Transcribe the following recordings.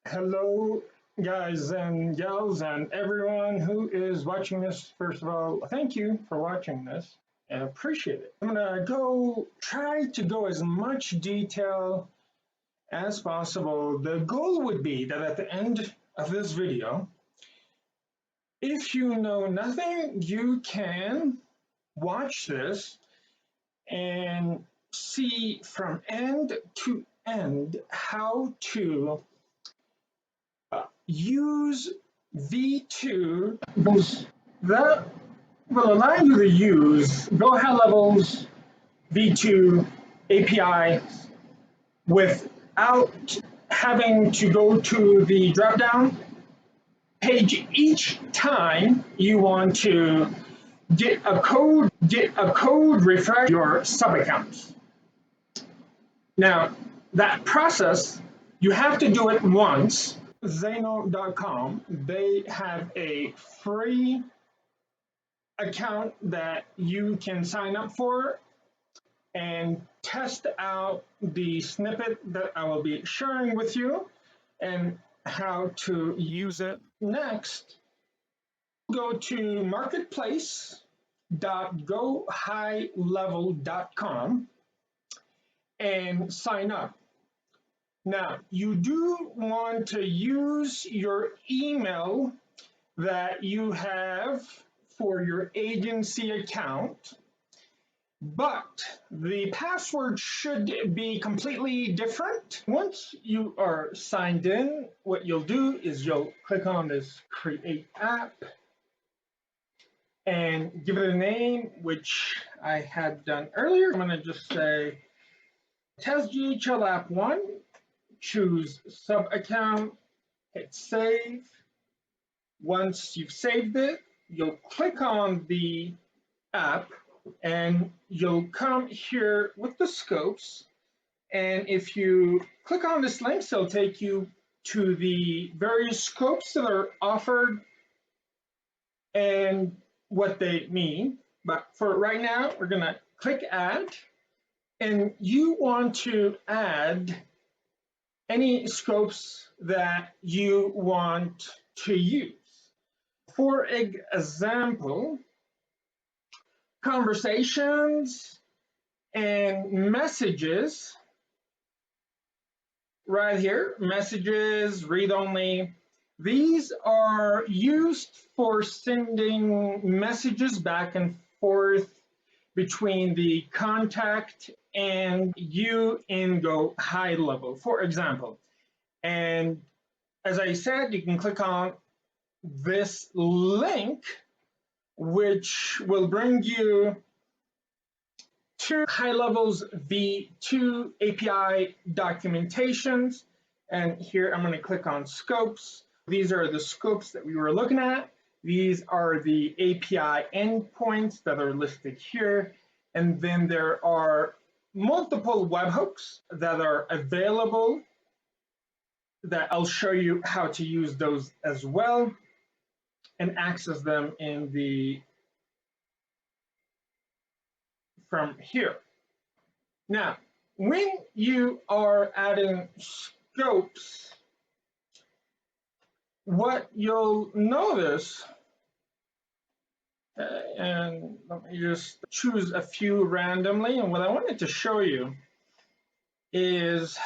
Hello, guys and gals, and everyone who is watching this. First of all, thank you for watching this. I appreciate it. I'm gonna try to go as much detail as possible. The goal would be that at the end of this video, if you know nothing, you can watch this and see from end to end how to use V2 that will allow you to use GoHighLevel's V2 API without having to go to the dropdown page each time you want to get a code refresh your sub accounts. Now, that process, you have to do it once. Xano.com, they have a free account that you can sign up for and test out the snippet that I will be sharing with you and how to use it. Next, go to marketplace.GoHighLevel.com and sign up. Now, you do want to use your email that you have for your agency account, but the password should be completely different. Once you are signed in, what you'll do is you'll click on this Create App and give it a name, which I had done earlier. I'm going to just say Test GHL App 1. Choose sub account, hit save. Once you've saved it, you'll click on the app and you'll come here with the scopes. And if you click on this link, it'll take you to the various scopes that are offered and what they mean. But for right now, we're going to click add, and you want to add any scopes that you want to use. For example, conversations and messages, right here, messages, read-only. These are used for sending messages back and forth between the contact and you in GoHighLevel, for example. And as I said, you can click on this link, which will bring you to GoHighLevel's V2 API documentations. And here I'm going to click on scopes. These are the scopes that we were looking at. These are the API endpoints that are listed here. And then there are multiple webhooks that are available that I'll show you how to use those as well and access them in from here. Now, when you are adding scopes, what you'll notice, and let me just choose a few randomly, and what I wanted to show you is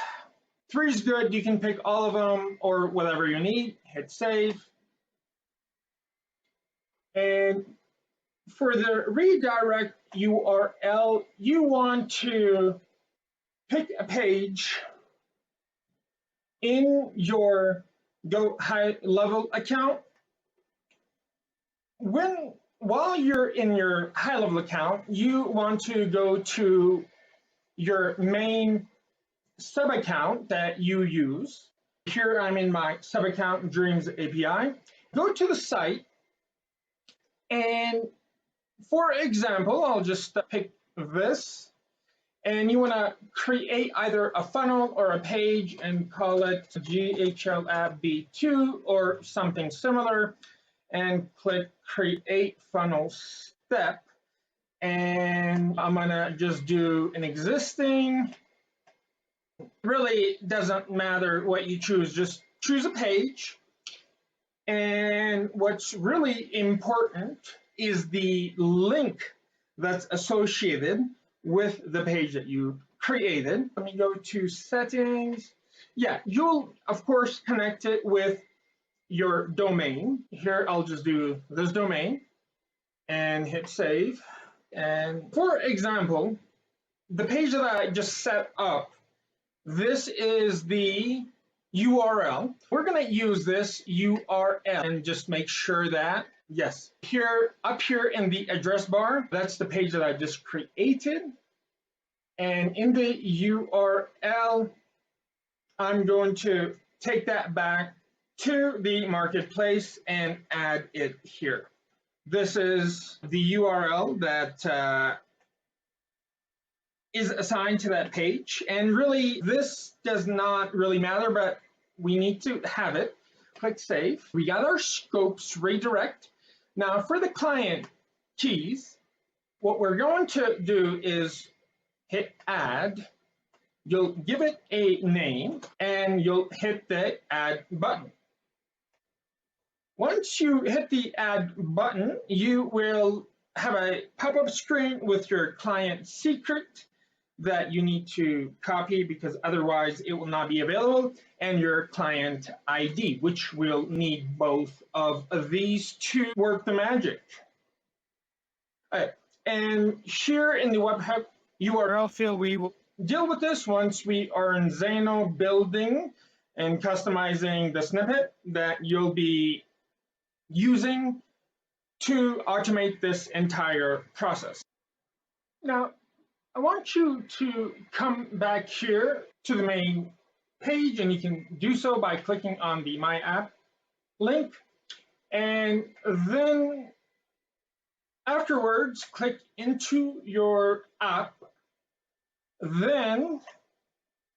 3 is good. You can pick all of them or whatever you need. Hit save. And for the redirect URL, you want to pick a page in your GoHighLevel account. While you're in your high-level account, you want to go to your main sub account that you use. Here I'm in my sub account Dreams API. Go to the site, and for example, I'll just pick this, and you want to create either a funnel or a page and call it GHL App V2 or something similar, and click Create Funnel Step. And I'm going to just do an existing Really doesn't matter what you choose, just choose a page. And what's really important is the link that's associated with the page that you created. Let me go to settings. Yeah, you'll of course connect it with your domain. Here, I'll just do this domain and hit save. And for example, the page that I just set up, this is the URL. We're going to use this URL and just make sure that, yes, here, up here in the address bar, that's the page that I just created. And in the URL, I'm going to take that back to the marketplace and add it here. This is the URL that is assigned to that page. And really, this does not really matter, but we need to have it. Click save. We got our scopes redirect. Now for the client keys, what we're going to do is hit add. You'll give it a name and you'll hit the add button. Once you hit the add button, you will have a pop-up screen with your client secret that you need to copy because otherwise it will not be available, and your client ID, which will need both of these to work the magic. All right. And here in the webhook URL field, we will deal with this once we are in Xano building and customizing the snippet that you'll be using to automate this entire process. Now, I want you to come back here to the main page, and you can do so by clicking on the My App link. And then afterwards, click into your app. Then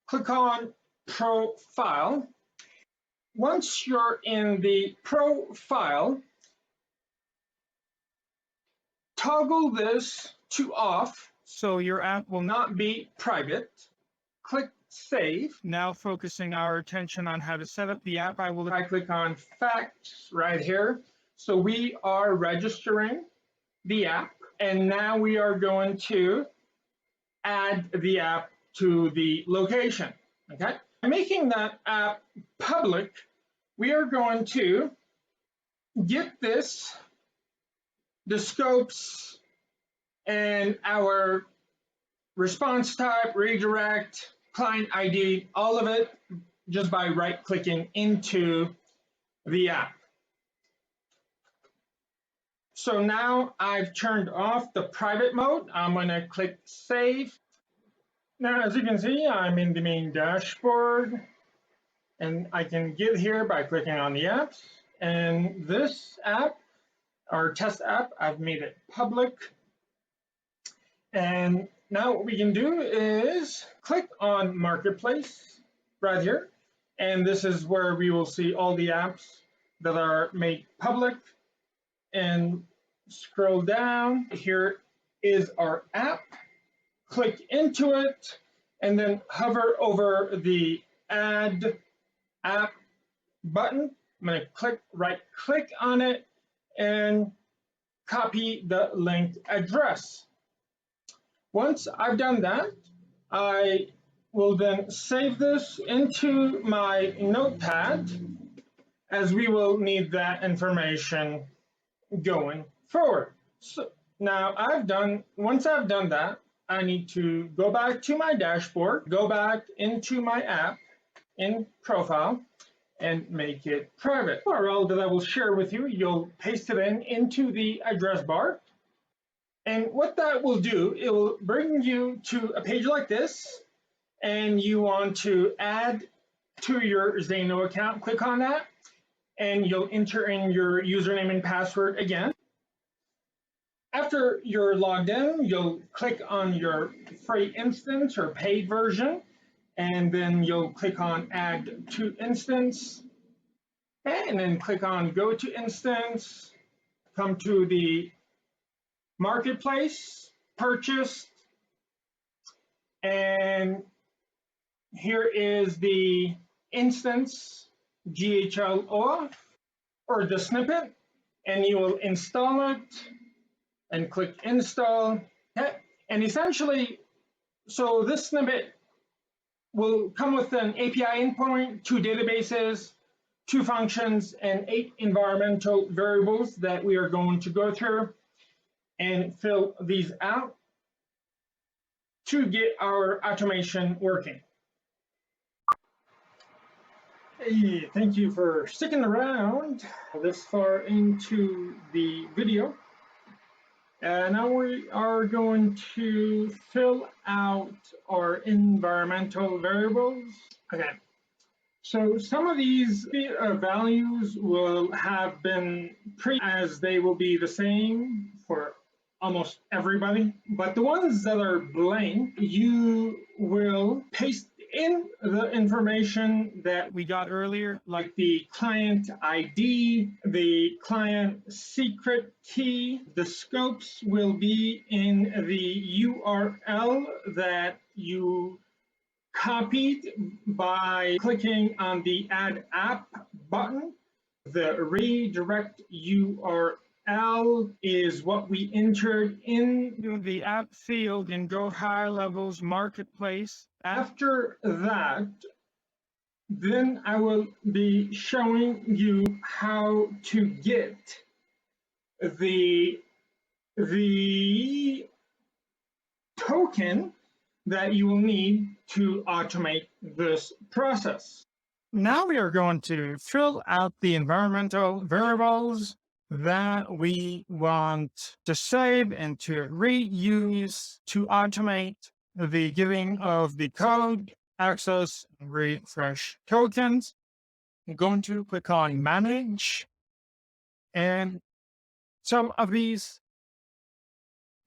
click on Profile. Once you're in the profile, toggle this to off so your app will not be private. Click save. Now focusing our attention on how to set up the app, I click on facts right here. So we are registering the app, and now we are going to add the app to the location. Okay. By making that app public, we are going to get this, the scopes, and our response type, redirect, client ID, all of it just by right-clicking into the app. So now I've turned off the private mode. I'm going to click save. Now, as you can see, I'm in the main dashboard, and I can get here by clicking on the apps. And this app, our test app, I've made it public. And now what we can do is click on Marketplace right here. And this is where we will see all the apps that are made public. And scroll down. Here is our app. Click into it, and then hover over the Add App button. I'm going to right-click on it and copy the linked address. Once I've done that, I will then save this into my notepad, as we will need that information going forward. So now once I've done that, I need to go back to my dashboard, go back into my app in profile, and make it private. URL that I will share with you, you'll paste it into the address bar. And what that will do, it will bring you to a page like this, and you want to add to your Xano account. Click on that, and you'll enter in your username and password again. After you're logged in, you'll click on your free instance or paid version, and then you'll click on Add to Instance, and then click on Go to Instance, come to the Marketplace, Purchase, and Here is the instance GHL OAuth or the snippet, and you will install it and click install. Okay. And essentially, so this snippet will come with an API endpoint, 2 databases, 2 functions, and 8 environmental variables that we are going to go through and fill these out to get our automation working. Hey, thank you for sticking around this far into the video. Now we are going to fill out our environmental variables. Okay, so some of these values will have been as they will be the same for almost everybody, but the ones that are blank, you will paste in the information that we got earlier, like the client ID, the client secret key. The scopes will be in the URL that you copied by clicking on the Add App button. The redirect URL is what we entered into the app field in GoHighLevel's marketplace. After that, then I will be showing you how to get the token that you will need to automate this process. Now we are going to fill out the environmental variables that we want to save and to reuse to automate the giving of the code, access, and refresh tokens. I'm going to click on Manage, and some of these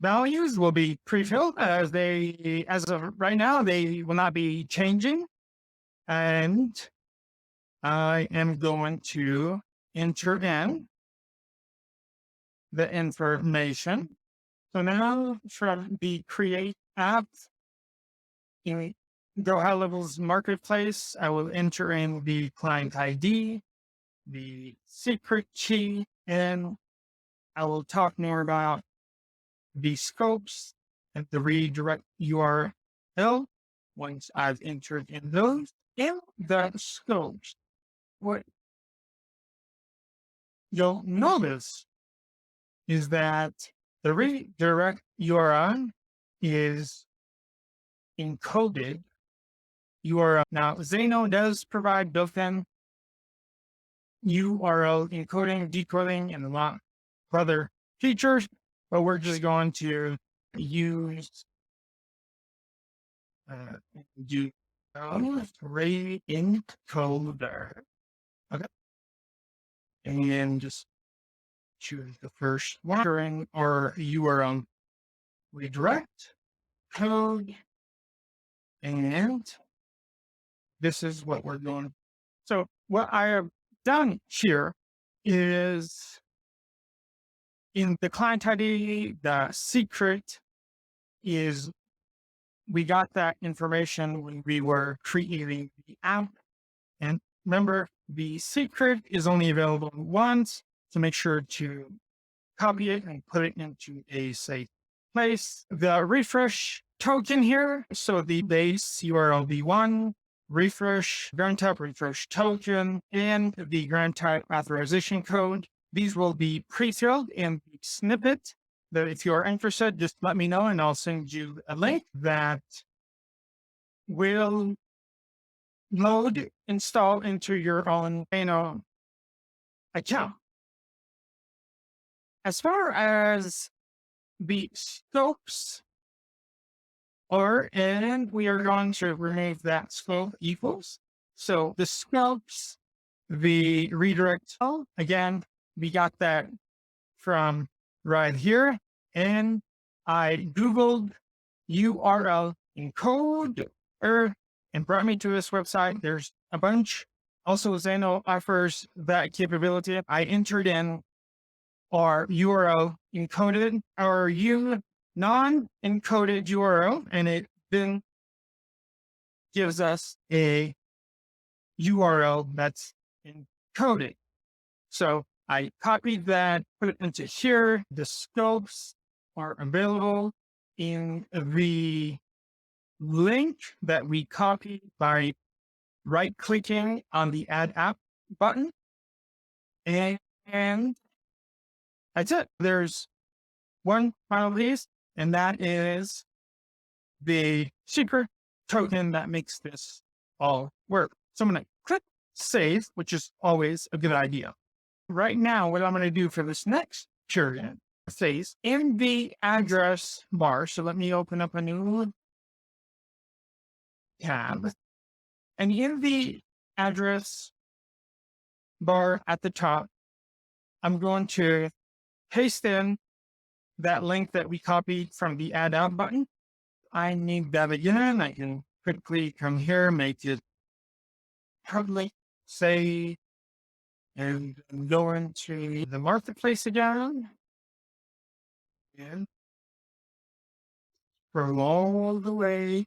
values will be pre-filled as of right now, they will not be changing. And I am going to enter in the information. So now from the create app in GoHighLevel's marketplace, I will enter in the client ID, the secret key, and I will talk more about the scopes and the redirect URL once I've entered in those. In the scopes, what you'll notice is that the redirect URL is encoded URL. Now, Xano does provide built-in URL encoding, decoding, and a lot of other features, but we're just going to use encoder. Okay. And just choose the first one or URL redirect code. And this is what we're doing. So what I have done here is in the client ID, the secret is we got that information when we were creating the app. And remember, the secret is only available once, so make sure to copy it and put it into a safe place. The refresh token here, so the base URL v1, refresh, grant type refresh token, and the grant type authorization code. These will be pre-filled in the snippet. That if you're interested, just let me know and I'll send you a link that will install into your own Xano account. As far as the scopes and we are going to remove that scope equals. So the scopes, the redirect, again, we got that from right here. And I Googled URL encoder and brought me to this website. There's a bunch. Also, Xano offers that capability. I entered in our URL encoded, our non-encoded URL, and it then gives us a URL that's encoded. So I copied that, put it into here. The scopes are available in the link that we copied by right-clicking on the Add App button. And that's it. There's one final piece, and that is the secret token that makes this all work. So I'm going to click save, which is always a good idea. Right now, what I'm going to do for this next period phase in the address bar. So let me open up a new tab. And in the address bar at the top, I'm going to paste in that link that we copied from the add out button. I need that again. I can quickly come here, make it public, say, and go into the marketplace again. And scroll all the way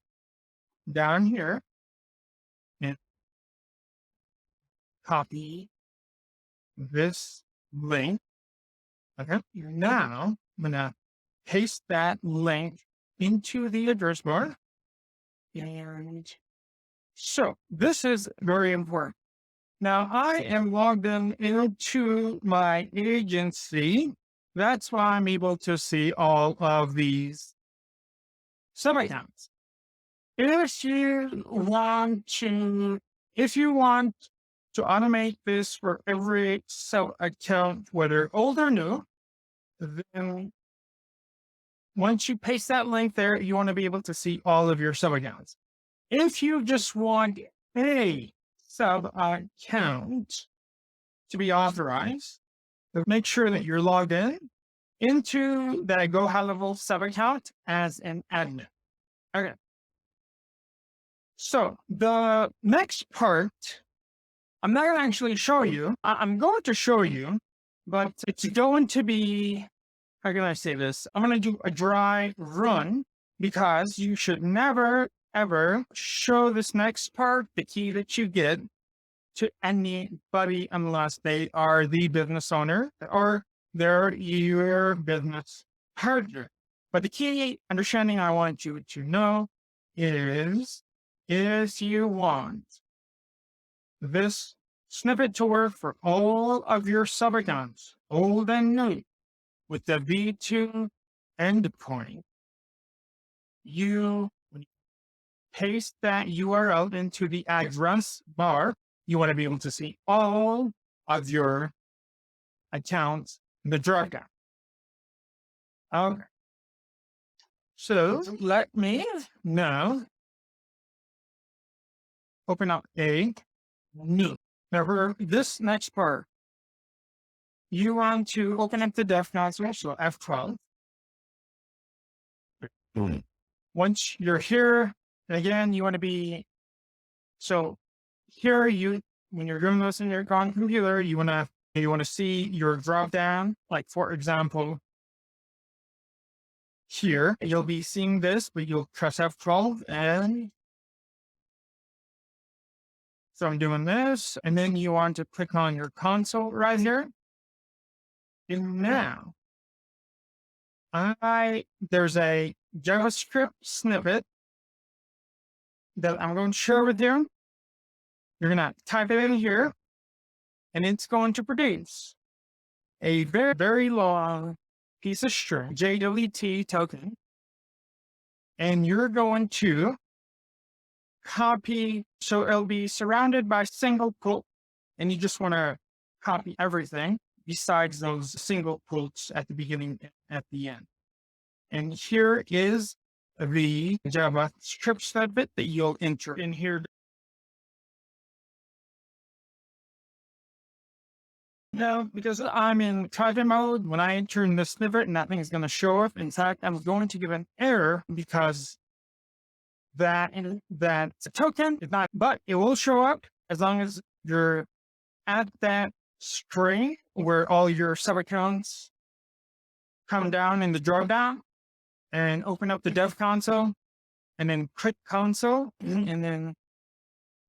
down here and copy this link. Okay. Now I'm going to paste that link into the address bar. And so this is very important. Now I am logged into my agency. That's why I'm able to see all of these sub-accounts. If you want to automate this for every sub-account, whether old or new, then once you paste that link there, you want to be able to see all of your sub-accounts. If you just want a sub-account to be authorized, make sure that you're logged into that GoHighLevel's sub-account as an admin. Okay. So the next part, I'm not going to actually show you. I'm going to show you, but it's going to be, how can I say this? I'm going to do a dry run because you should never, ever show this next part, the key that you get, to anybody unless they are the business owner or they're your business partner. But the key understanding I want you to know is you want this snippet to work for all of your sub-accounts, old and new, with the V2 endpoint. When you paste that URL into the address bar, you want to be able to see all of your accounts in the dropdown. Okay. So let me now open up a new. Now for this next part, you want to open up the dev console, so F12. Once you're here, and again, you want to be, so here when you're doing this in your computer, you want to see your drop down. Like for example, here, you'll be seeing this, but you'll press F12 and so I'm doing this, and then you want to click on your console right here. And now, there's a JavaScript snippet that I'm going to share with you. You're going to type it in here, and it's going to produce a very, very long piece of string, JWT token. And you're going to copy, so it'll be surrounded by single quote, and you just want to copy everything besides those single quotes at the beginning and at the end. And here is the JavaScript snippet that you'll enter in here. Now, because I'm in typing mode, when I enter in the snippet, nothing is going to show up. In fact, I'm going to give an error because that token is not, but it will show up as long as you're at that string where all your sub-accounts come down in the dropdown and open up the dev console and then click console, and then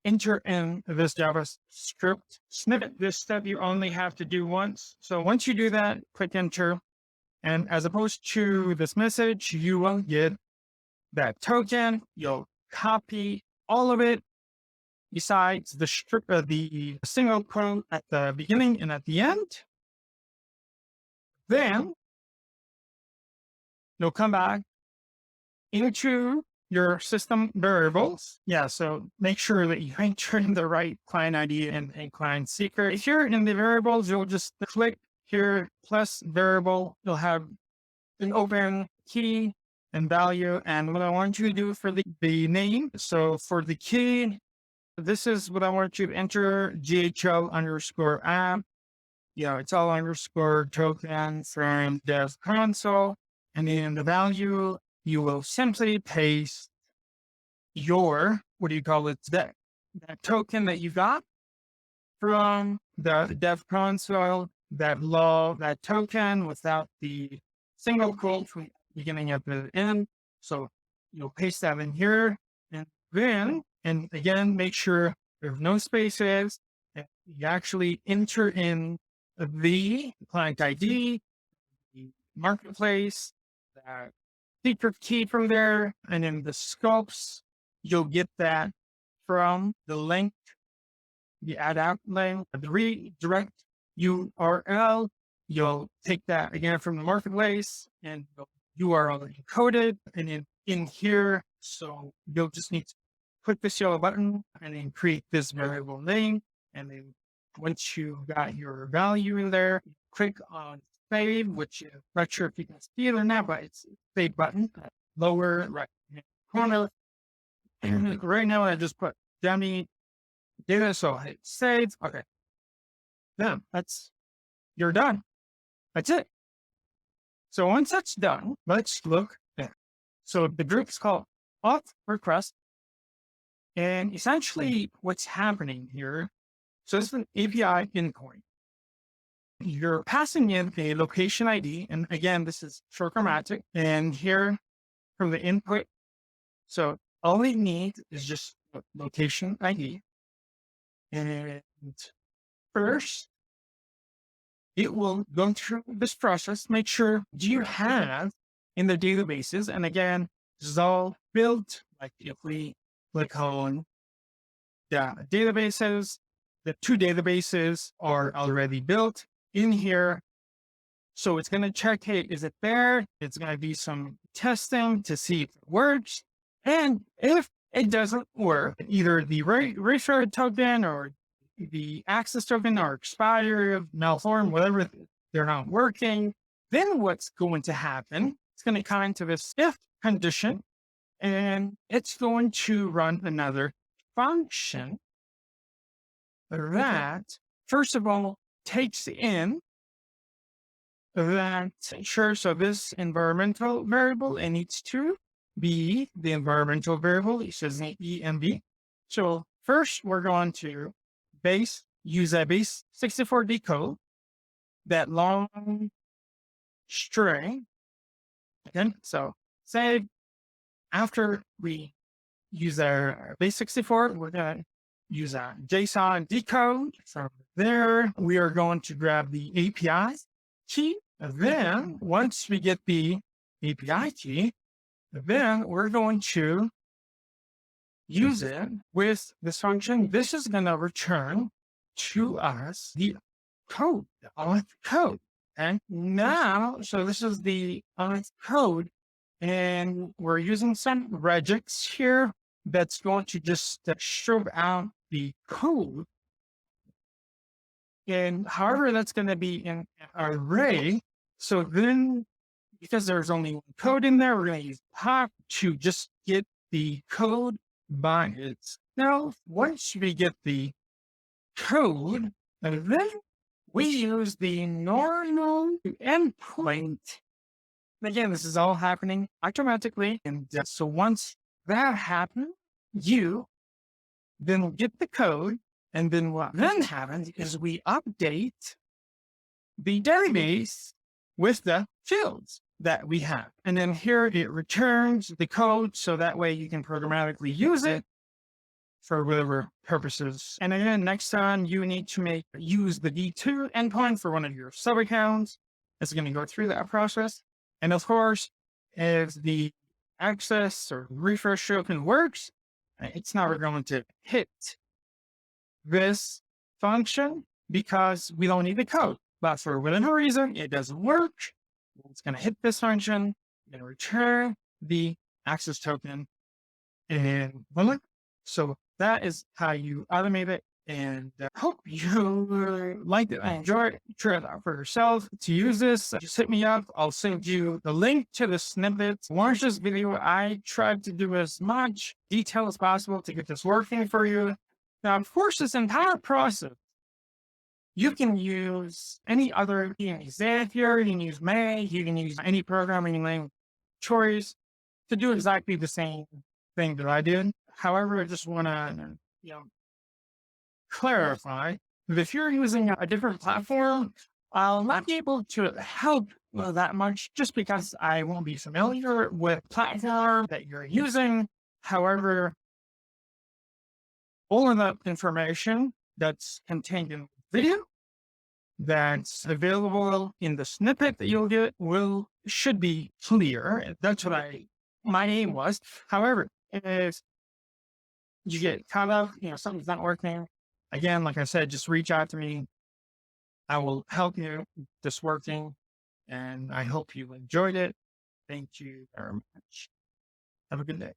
enter in this JavaScript snippet. This step you only have to do once. So once you do that, click enter. And as opposed to this message, you will get that token. You'll copy all of it besides the single quote at the beginning and at the end. Then you'll come back into your system variables. Yeah, so make sure that you enter in the right client ID and client secret. If you're in the variables, you'll just click here plus variable. You'll have an open key and value. And what I want you to do for the name. So for the key, this is what I want you to enter: GHL_app. Yeah, it's all underscore token from dev console. And in the value, you will simply paste your, that token that you got from the dev console, that token without the single quote from the beginning at the end. So you'll paste that in here, and then, and again, make sure there's no spaces. You actually enter in the client ID, the marketplace, that secret key from there, and then the scopes, you'll get that from the link, the add out link, the redirect URL. You'll take that again from the marketplace, and the URL encoded, and then in here. So you'll just need to click this yellow button and then create this variable name. And then once you got your value in there, click on save, which I'm not sure if you can see it or not, but it's save button, lower right hand corner. And right now I just put dummy data, so I hit save. Okay. Then you're done. That's it. So once that's done, let's look there. So the group is called auth request. And essentially what's happening here, so this is an API endpoint. You're passing in a location ID. And again, this is programmatic. And here from the input, so all we need is just a location ID. And first, it will go through this process, make sure you have in the databases. And again, this is all built, like if we click on the databases, the two databases are already built in here. So it's going to check, hey, is it there? It's going to be some testing to see if it works. And if it doesn't work, either the RefreshToken or the AccessToken are expired, malformed, whatever, they're not working, then what's going to happen? It's going to come into this if condition, and it's going to run another function that, first of all, takes in that, sure, so this environmental variable, it needs to be the environmental variable. It says env. So first, we're going to use a base 64 decode, that long string. Okay, so say after we use our base 64, we're going to use a JSON decode. From there, we are going to grab the API key. And then once we get the API key, then we're going to use it with this function. This is going to return to us the code, the auth code. And now, so this is the auth code, and we're using some regex here that's going to just strip out the code. And however, that's going to be in an array. So then, because there's only one code in there, we're going to use pop to just get the code by itself. Once we get the code, and then we use the normal endpoint. Again, this is all happening automatically. And so once that happens, you then get the code. And then what then happens is we update the database with the fields. that we have. And then here it returns the code, so that way you can programmatically use it for whatever purposes. And again, next time you need to use the D2 endpoint for one of your sub accounts, it's going to go through that process. And of course, if the access or refresh token works, it's never going to hit this function because we don't need the code. But for whatever reason, it doesn't work. It's going to hit this function and return the access token in bullet. So that is how you automate it. And I hope you liked it. I enjoyed it. Try it out for yourself. To use this, just hit me up. I'll send you the link to the snippet. Watch this video. I tried to do as much detail as possible to get this working for you. Now, of course, this entire process, you can use any other, you can use Zapier, you can use May, you can use any programming language choice to do exactly the same thing that I did. However, I just want to, clarify that if you're using a different platform, I'll not be able to help that much just because I won't be familiar with the platform that you're using. However, all of that information that's contained in the video that's available in the snippet that you'll get should be clear. That's what my aim was. However, if you get caught up, something's not working, again, like I said, just reach out to me. I will help you with this working, and I hope you enjoyed it. Thank you very much. Have a good day.